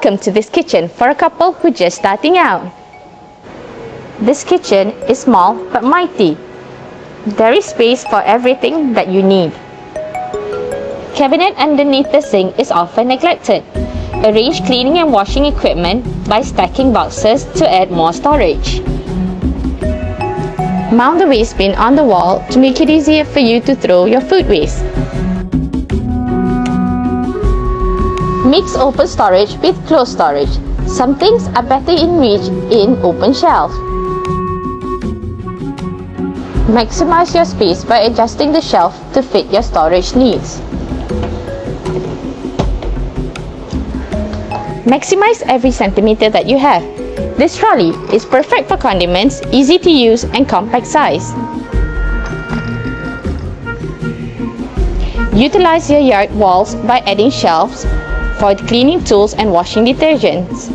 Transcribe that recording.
Welcome to this kitchen for a couple who just starting out. This kitchen is small but mighty. There is space for everything that you need. Cabinet underneath the sink is often neglected. Arrange cleaning and washing equipment by stacking boxes to add more storage. Mount the waste bin on the wall to make it easier for you to throw your food waste. Mix open storage with closed storage. Some things are better in reach in open shelf. Maximize your space by adjusting the shelf to fit your storage needs. Maximize every centimeter that you have. This trolley is perfect for condiments, easy to use and compact size. Utilize your yard walls by adding shelves for cleaning tools and washing detergents.